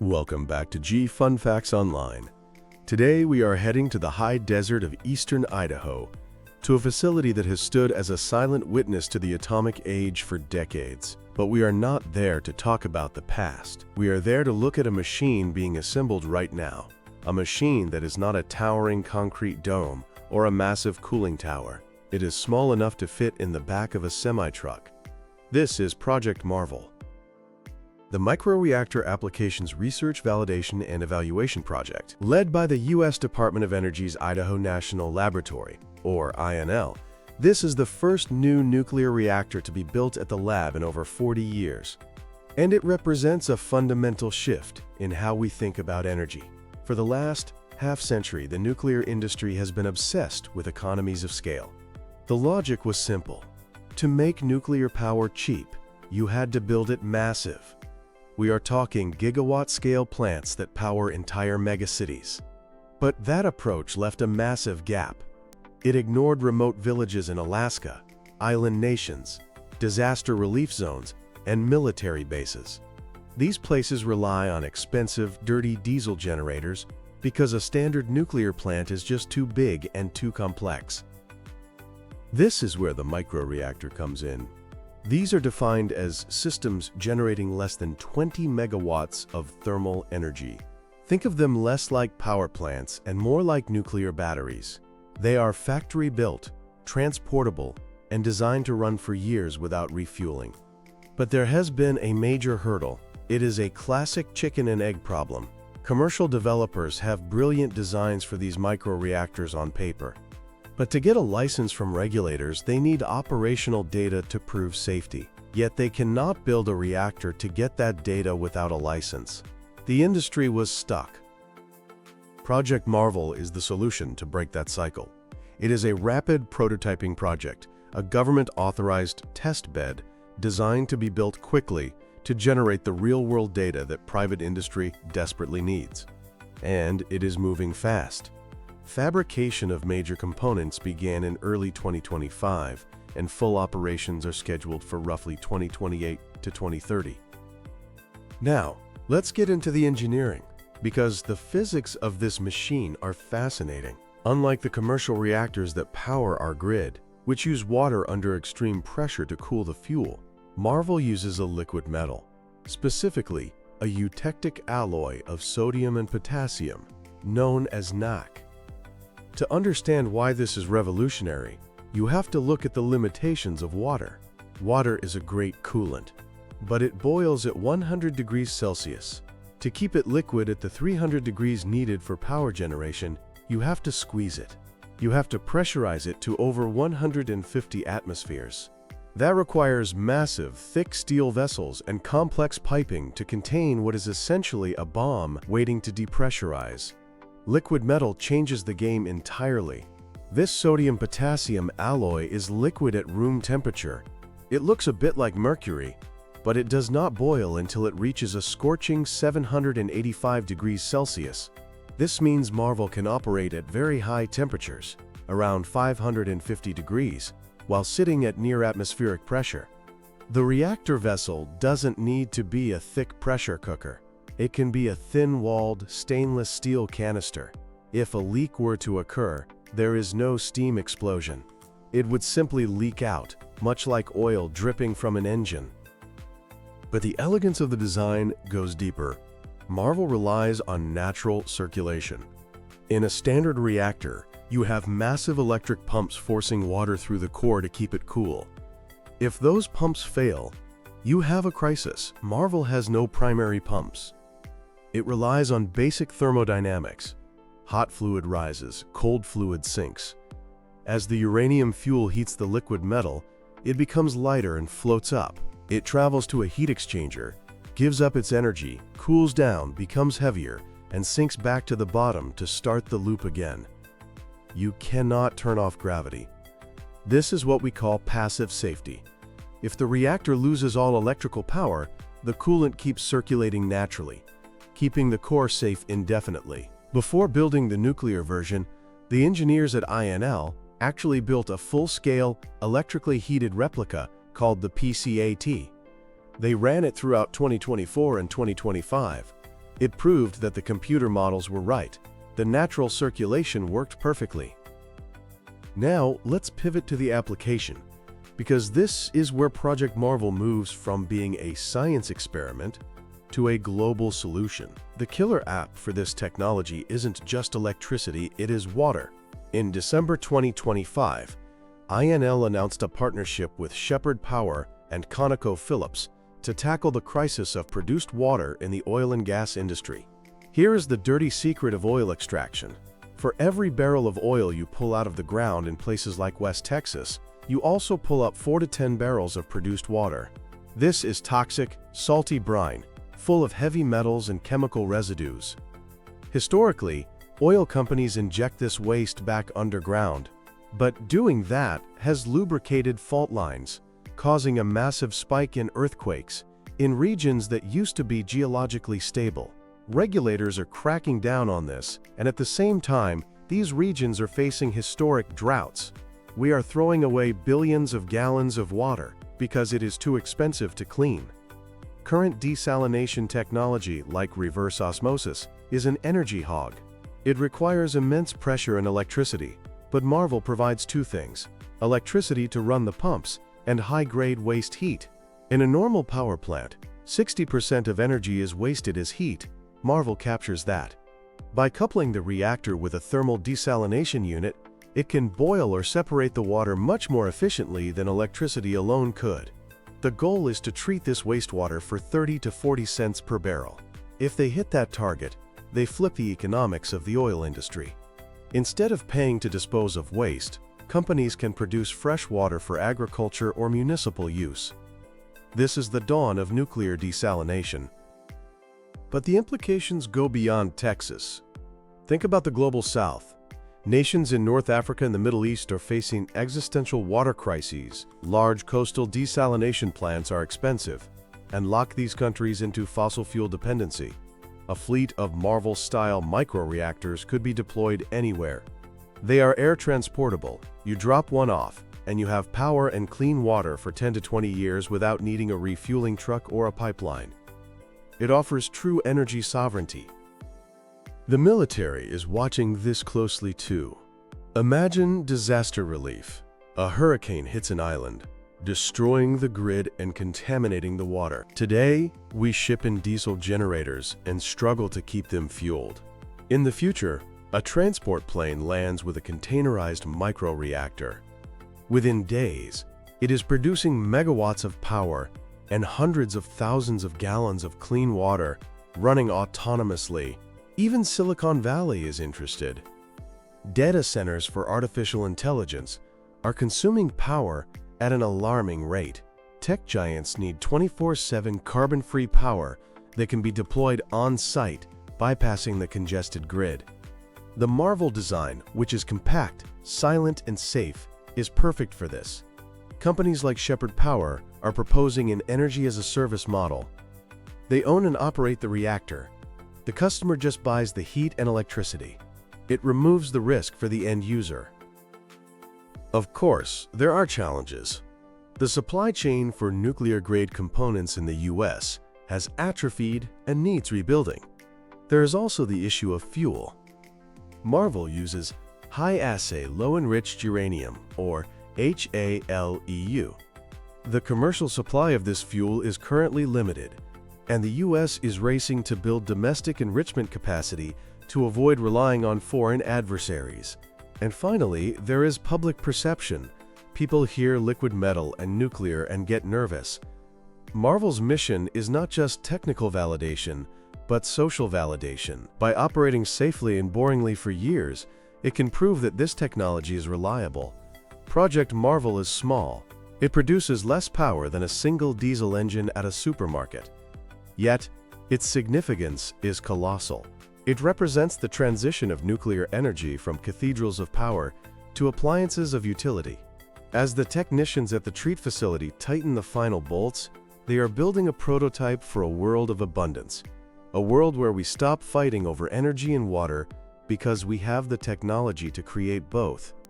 Welcome back to G Fun Facts Online. Today we are heading to the high desert of eastern Idaho, to a facility that has stood as a silent witness to the atomic age for decades. But we are not there to talk about the past. We are there to look at a machine being assembled right now. A machine that is not a towering concrete dome or a massive cooling tower. It is small enough to fit in the back of a semi-truck. This is Project Marvel, the Microreactor Applications Research, Validation, and Evaluation Project, led by the U.S. Department of Energy's Idaho National Laboratory, or INL. This is the first new nuclear reactor to be built at the lab in over 40 years. And it represents a fundamental shift in how we think about energy. For the last half-century, the nuclear industry has been obsessed with economies of scale. The logic was simple. To make nuclear power cheap, you had to build it massive. We are talking gigawatt-scale plants that power entire megacities. But that approach left a massive gap. It ignored remote villages in Alaska, island nations, disaster relief zones, and military bases. These places rely on expensive, dirty diesel generators because a standard nuclear plant is just too big and too complex. This is where the microreactor comes in. These are defined as systems generating less than 20 megawatts of thermal energy. Think of them less like power plants and more like nuclear batteries. They are factory-built, transportable, and designed to run for years without refueling. But there has been a major hurdle. It is a classic chicken and egg problem. Commercial developers have brilliant designs for these microreactors on paper. But to get a license from regulators, they need operational data to prove safety. Yet they cannot build a reactor to get that data without a license. The industry was stuck. Project Marvel is the solution to break that cycle. It is a rapid prototyping project, a government-authorized test bed designed to be built quickly to generate the real-world data that private industry desperately needs. And it is moving fast. Fabrication of major components began in early 2025, and full operations are scheduled for roughly 2028 to 2030. Now, let's get into the engineering, because the physics of this machine are fascinating. Unlike the commercial reactors that power our grid, which use water under extreme pressure to cool the fuel, Marvel uses a liquid metal, specifically a eutectic alloy of sodium and potassium, known as NaC. To understand why this is revolutionary, you have to look at the limitations of water. Water is a great coolant, but it boils at 100 degrees Celsius. To keep it liquid at the 300 degrees needed for power generation, you have to squeeze it. You have to pressurize it to over 150 atmospheres. That requires massive, thick steel vessels and complex piping to contain what is essentially a bomb waiting to depressurize. Liquid metal changes the game entirely. This sodium-potassium alloy is liquid at room temperature. It looks a bit like mercury, but it does not boil until it reaches a scorching 785 degrees Celsius. This means Marvel can operate at very high temperatures, around 550 degrees, while sitting at near atmospheric pressure. The reactor vessel doesn't need to be a thick pressure cooker. It can be a thin-walled stainless steel canister. If a leak were to occur, there is no steam explosion. It would simply leak out, much like oil dripping from an engine. But the elegance of the design goes deeper. Marvel relies on natural circulation. In a standard reactor, you have massive electric pumps forcing water through the core to keep it cool. If those pumps fail, you have a crisis. Marvel has no primary pumps. It relies on basic thermodynamics. Hot fluid rises, cold fluid sinks. As the uranium fuel heats the liquid metal, it becomes lighter and floats up. It travels to a heat exchanger, gives up its energy, cools down, becomes heavier, and sinks back to the bottom to start the loop again. You cannot turn off gravity. This is what we call passive safety. If the reactor loses all electrical power, the coolant keeps circulating naturally, keeping the core safe indefinitely. Before building the nuclear version, the engineers at INL actually built a full-scale, electrically heated replica called the PCAT. They ran it throughout 2024 and 2025. It proved that the computer models were right. The natural circulation worked perfectly. Now, let's pivot to the application, because this is where Project Marvel moves from being a science experiment to a global solution. The killer app for this technology isn't just electricity, it is water. In December 2025, INL announced a partnership with Shepherd Power and ConocoPhillips to tackle the crisis of produced water in the oil and gas industry. Here is the dirty secret of oil extraction. For every barrel of oil you pull out of the ground in places like West Texas, you also pull up 4 to 10 barrels of produced water. This is toxic, salty brine, full of heavy metals and chemical residues. Historically, oil companies inject this waste back underground, but doing that has lubricated fault lines, causing a massive spike in earthquakes in regions that used to be geologically stable. Regulators are cracking down on this, and at the same time, these regions are facing historic droughts. We are throwing away billions of gallons of water because it is too expensive to clean. Current desalination technology, like reverse osmosis, is an energy hog. It requires immense pressure and electricity, but Marvel provides two things: electricity to run the pumps and high-grade waste heat. In a normal power plant, 60% of energy is wasted as heat. Marvel captures that. By coupling the reactor with a thermal desalination unit, it can boil or separate the water much more efficiently than electricity alone could. The goal is to treat this wastewater for 30 to 40 cents per barrel. If they hit that target, they flip the economics of the oil industry. Instead of paying to dispose of waste, companies can produce fresh water for agriculture or municipal use. This is the dawn of nuclear desalination. But the implications go beyond Texas. Think about the global south. Nations in North Africa and the Middle East are facing existential water crises. Large coastal desalination plants are expensive and lock these countries into fossil fuel dependency. A fleet of Marvel-style microreactors could be deployed anywhere. They are air transportable. You drop one off, and you have power and clean water for 10 to 20 years without needing a refueling truck or a pipeline. It offers true energy sovereignty. The military is watching this closely too. Imagine disaster relief. A hurricane hits an island, destroying the grid and contaminating the water. Today, we ship in diesel generators and struggle to keep them fueled. In the future, a transport plane lands with a containerized microreactor. Within days, it is producing megawatts of power and hundreds of thousands of gallons of clean water, running autonomously. Even Silicon Valley is interested. Data centers for artificial intelligence are consuming power at an alarming rate. Tech giants need 24/7 carbon-free power that can be deployed on-site, bypassing the congested grid. The Marvel design, which is compact, silent, and safe, is perfect for this. Companies like Shepherd Power are proposing an energy-as-a-service model. They own and operate the reactor. The customer just buys the heat and electricity. It removes the risk for the end user. Of course, there are challenges. The supply chain for nuclear-grade components in the US has atrophied and needs rebuilding. There is also the issue of fuel. Marvel uses high-assay low-enriched uranium, or HALEU. The commercial supply of this fuel is currently limited, and the US is racing to build domestic enrichment capacity to avoid relying on foreign adversaries. And finally, there is public perception. People hear liquid metal and nuclear and get nervous. Marvel's mission is not just technical validation, but social validation. By operating safely and boringly for years, it can prove that this technology is reliable. Project Marvel is small. It produces less power than a single diesel engine at a supermarket. Yet, its significance is colossal. It represents the transition of nuclear energy from cathedrals of power to appliances of utility. As the technicians at the treat facility tighten the final bolts, they are building a prototype for a world of abundance. A world where we stop fighting over energy and water because we have the technology to create both.